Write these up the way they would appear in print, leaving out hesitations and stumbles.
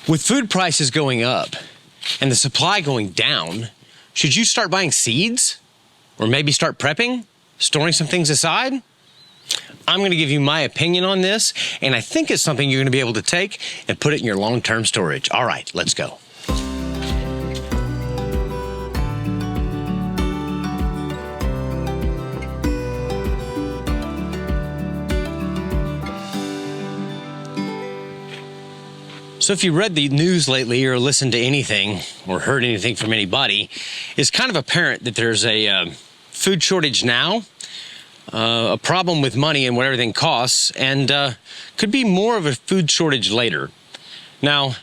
With food prices going up and the supply going down, should you start buying seeds? Or maybe start prepping? Storing some things aside? I'm going to give you my opinion on this, and I think it's something you're going to be able to take and put it in your long-term storage. All right, let's go. So if you read the news lately or listened to anything or heard anything from anybody, it's kind of apparent that there's a food shortage now, a problem with money and what everything costs, and could be more of a food shortage later. Now,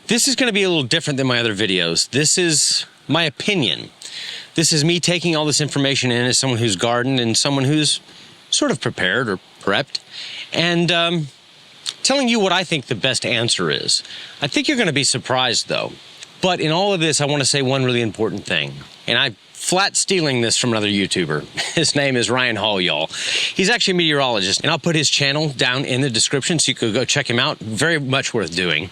this is going to be a little different than my other videos. This is my opinion. This is me taking all this information in as someone who's gardened and someone who's sort of prepared or prepped, and telling you what I think the best answer is. I think you're going to be surprised though. But in all of this, I want to say one really important thing. And I'm flat stealing this from another YouTuber. His name is Ryan Hall, y'all. He's actually a meteorologist, and I'll put his channel down in the description so you could go check him out. Very much worth doing.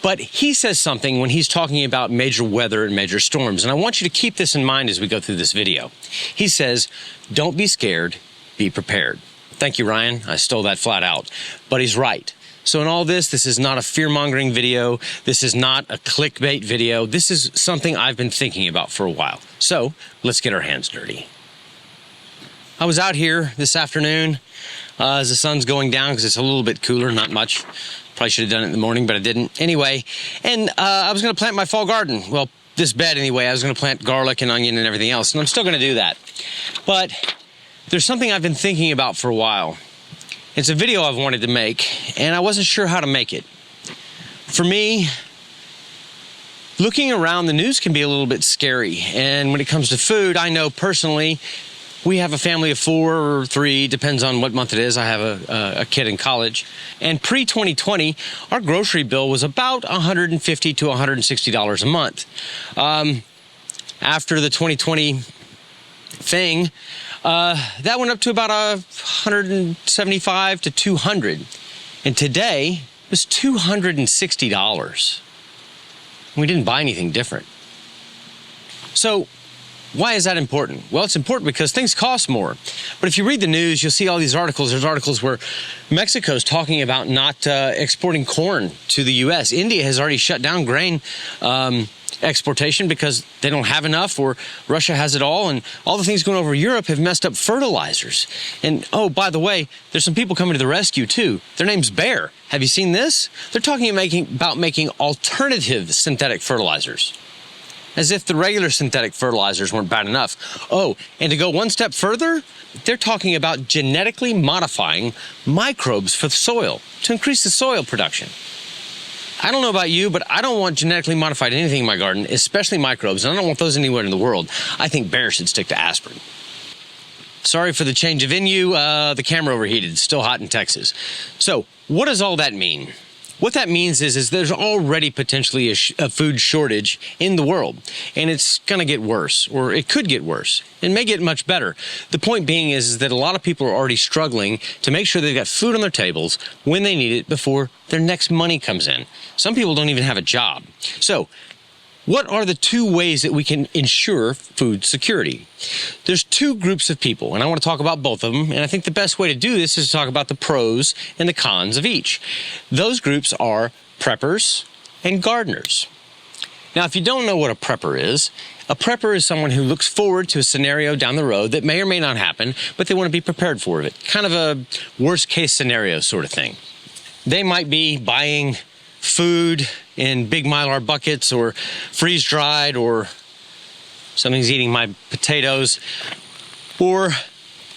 But he says something when he's talking about major weather and major storms, and I want you to keep this in mind as we go through this video. He says, don't be scared, be prepared. Thank you, Ryan. I stole that flat out. But he's right. So in all this is not a fear-mongering video. This is not a clickbait video. This is something I've been thinking about for a while. So let's get our hands dirty. I was out here this afternoon as the sun's going down because it's a little bit cooler, not much. Probably should have done it in the morning, but I didn't. Anyway, and I was going to plant my fall garden. Well, this bed anyway. I was going to plant garlic and onion and everything else, and I'm still going to do that. But there's something I've been thinking about for a while. It's a video I've wanted to make, and I wasn't sure how to make it. For me, looking around, the news can be a little bit scary. And when it comes to food, I know personally, we have a family of 4 or 3, depends on what month it is. I have a kid in college. And pre-2020, our grocery bill was about $150 to $160 a month. After the 2020 thing, that went up to about $175 to $200, and today it was $260. We didn't buy anything different. So why is that important? Well, it's important because things cost more. But if you read the news, you'll see all these articles. There's articles where Mexico's talking about not exporting corn to the U.S. India has already shut down grain exportation because they don't have enough, or Russia has it all, and all the things going over Europe have messed up fertilizers. And oh, by the way, there's some people coming to the rescue too. Their name's Bayer. Have you seen this? They're talking about making alternative synthetic fertilizers, as if the regular synthetic fertilizers weren't bad enough. Oh, and to go one step further, they're talking about genetically modifying microbes for the soil to increase the soil production. I don't know about you, but I don't want genetically modified anything in my garden, especially microbes, and I don't want those anywhere in the world. I think Bayer should stick to aspirin. Sorry for the change of venue. The camera overheated. It's still hot in Texas. So what does all that mean? What that means is there's already potentially a food shortage in the world, and it's going to get worse, or it could get worse. It may get much better. The point being is that a lot of people are already struggling to make sure they've got food on their tables when they need it before their next money comes in. Some people don't even have a job. So what are the 2 ways that we can ensure food security? There's 2 groups of people, and I want to talk about both of them, and I think the best way to do this is to talk about the pros and the cons of each. Those groups are preppers and gardeners. Now, if you don't know what a prepper is someone who looks forward to a scenario down the road that may or may not happen, but they want to be prepared for it. Kind of a worst-case scenario sort of thing. They might be buying food in big Mylar buckets, or freeze-dried, or something's eating my potatoes, or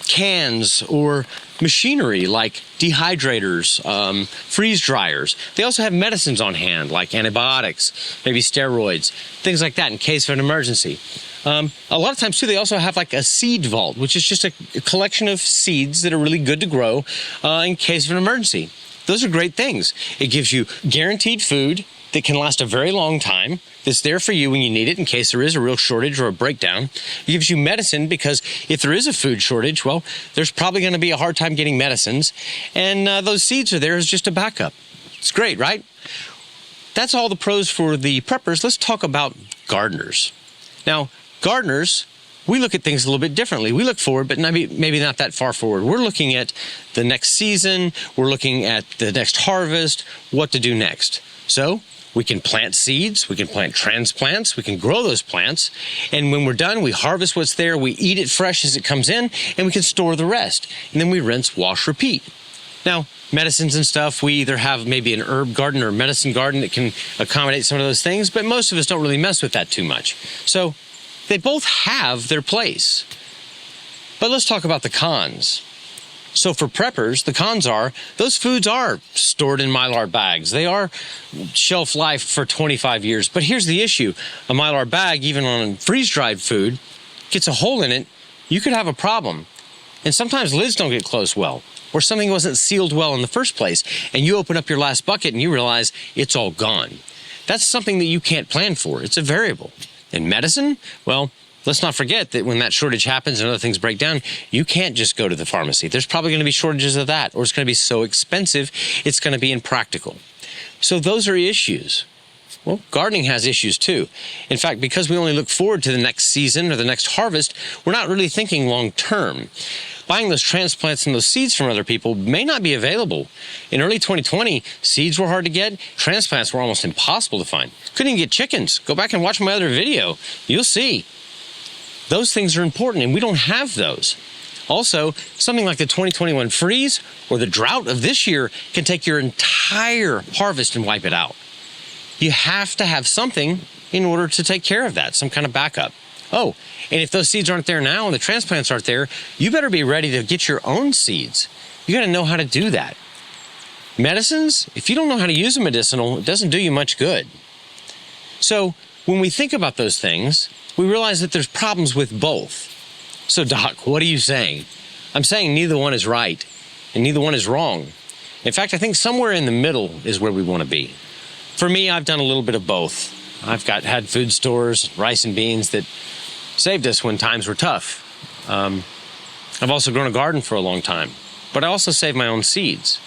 cans, or machinery like dehydrators, freeze dryers. They also have medicines on hand like antibiotics, maybe steroids, things like that in case of an emergency. A lot of times too, they also have like a seed vault, which is just a collection of seeds that are really good to grow in case of an emergency. Those are great things. It gives you guaranteed food that can last a very long time, that's there for you when you need it in case there is a real shortage or a breakdown. It gives you medicine because if there is a food shortage, well, there's probably going to be a hard time getting medicines. And those seeds are there as just a backup. It's great, right? that's all the pros for the preppers. Let's talk about gardeners. Now, gardeners, we look at things a little bit differently. We look forward, but maybe not that far forward. We're looking at the next season. We're looking at the next harvest, what to do next. So we can plant seeds, we can plant transplants, we can grow those plants, and when we're done, we harvest what's there, we eat it fresh as it comes in, and we can store the rest. And then we rinse, wash, repeat. Now, medicines and stuff, we either have maybe an herb garden or a medicine garden that can accommodate some of those things, but most of us don't really mess with that too much. So they both have their place. But let's talk about the cons. So for preppers, the cons are, those foods are stored in Mylar bags. They are shelf life for 25 years. But here's the issue. A Mylar bag, even on freeze-dried food, gets a hole in it, you could have a problem. And sometimes lids don't get closed well, or something wasn't sealed well in the first place, and you open up your last bucket and you realize it's all gone. That's something that you can't plan for. It's a variable. In medicine, well, let's not forget that when that shortage happens and other things break down, you can't just go to the pharmacy. There's probably going to be shortages of that, or it's going to be so expensive, it's going to be impractical. So those are issues. Well, gardening has issues too. In fact, because we only look forward to the next season or the next harvest, we're not really thinking long term. Buying those transplants and those seeds from other people may not be available. In early 2020, seeds were hard to get. Transplants were almost impossible to find. Couldn't even get chickens. Go back and watch my other video. You'll see. Those things are important, and we don't have those. Also, something like the 2021 freeze or the drought of this year can take your entire harvest and wipe it out. You have to have something in order to take care of that, some kind of backup. Oh, and if those seeds aren't there now and the transplants aren't there, you better be ready to get your own seeds. You got to know how to do that. Medicines, if you don't know how to use a medicinal, it doesn't do you much good. So when we think about those things, we realize that there's problems with both. So Doc, what are you saying? I'm saying neither one is right and neither one is wrong. In fact, I think somewhere in the middle is where we want to be. For me, I've done a little bit of both. I've had food stores, rice and beans that saved us when times were tough. I've also grown a garden for a long time, but I also saved my own seeds.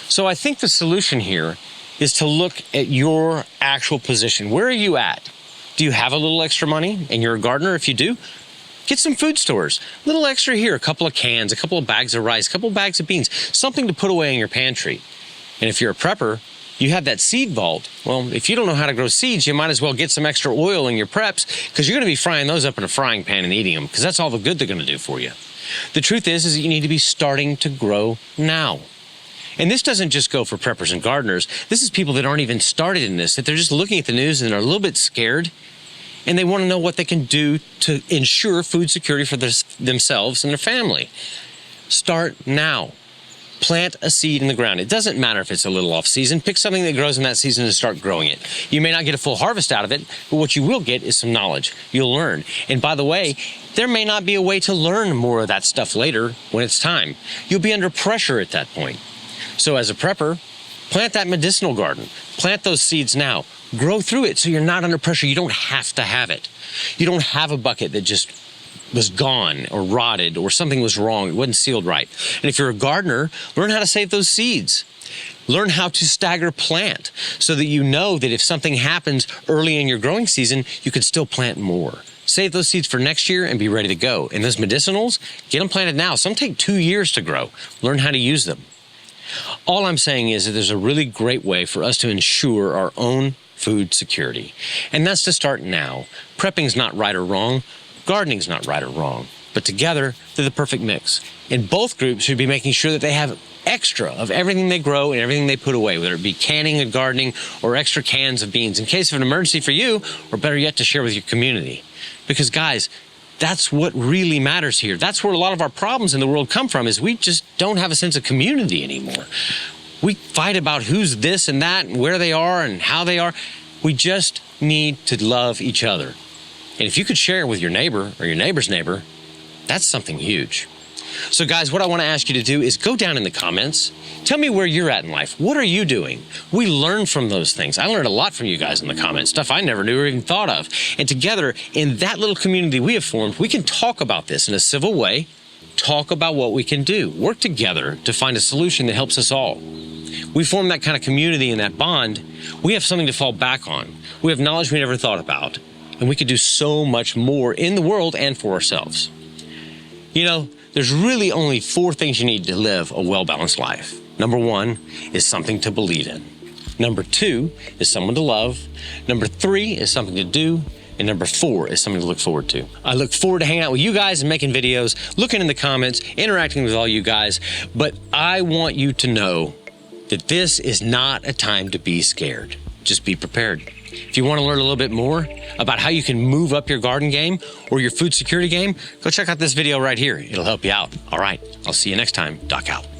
So I think the solution here is to look at your actual position. Where are you at? Do you have a little extra money and you're a gardener? If you do, get some food stores. A little extra here, a couple of cans, a couple of bags of rice, a couple of bags of beans, something to put away in your pantry. And if you're a prepper, you have that seed vault. Well, if you don't know how to grow seeds, you might as well get some extra oil in your preps, because you're going to be frying those up in a frying pan and eating them, because that's all the good they're going to do for you. The truth is that you need to be starting to grow now. And this doesn't just go for preppers and gardeners. This is people that aren't even started in this, that they're just looking at the news and are a little bit scared, and they want to know what they can do to ensure food security for themselves and their family. Start now. Plant a seed in the ground. It doesn't matter if it's a little off season. Pick something that grows in that season and start growing it. You may not get a full harvest out of it, but what you will get is some knowledge. You'll learn. And by the way, there may not be a way to learn more of that stuff later when it's time. You'll be under pressure at that point. So as a prepper, plant that medicinal garden. Plant those seeds now. Grow through it so you're not under pressure. You don't have to have it. You don't have a bucket that just was gone or rotted or something was wrong. It wasn't sealed right. And if you're a gardener, learn how to save those seeds. Learn how to stagger plant so that you know that if something happens early in your growing season, you can still plant more. Save those seeds for next year and be ready to go. And those medicinals, get them planted now. Some take 2 years to grow. Learn how to use them. All I'm saying is that there's a really great way for us to ensure our own food security. And that's to start now. Prepping's not right or wrong. Gardening's not right or wrong, but together, they're the perfect mix. And both groups should be making sure that they have extra of everything they grow and everything they put away, whether it be canning and gardening or extra cans of beans in case of an emergency for you, or better yet, to share with your community. Because guys, that's what really matters here. That's where a lot of our problems in the world come from, is we just don't have a sense of community anymore. We fight about who's this and that and where they are and how they are. We just need to love each other. And if you could share with your neighbor or your neighbor's neighbor, that's something huge. So guys, what I want to ask you to do is go down in the comments. Tell me where you're at in life. What are you doing? We learn from those things. I learned a lot from you guys in the comments, stuff I never knew or even thought of. And together, in that little community we have formed, we can talk about this in a civil way, talk about what we can do, work together to find a solution that helps us all. We form that kind of community and that bond, we have something to fall back on. We have knowledge we never thought about, and we could do so much more in the world and for ourselves. You know, there's really only 4 things you need to live a well-balanced life. Number 1 is something to believe in. Number 2 is someone to love. Number 3 is something to do. And number 4 is something to look forward to. I look forward to hanging out with you guys and making videos, looking in the comments, interacting with all you guys. But I want you to know that this is not a time to be scared. Just be prepared. If you want to learn a little bit more about how you can move up your garden game or your food security game, go check out this video right here. It'll help you out. All right, I'll see you next time. Doc out.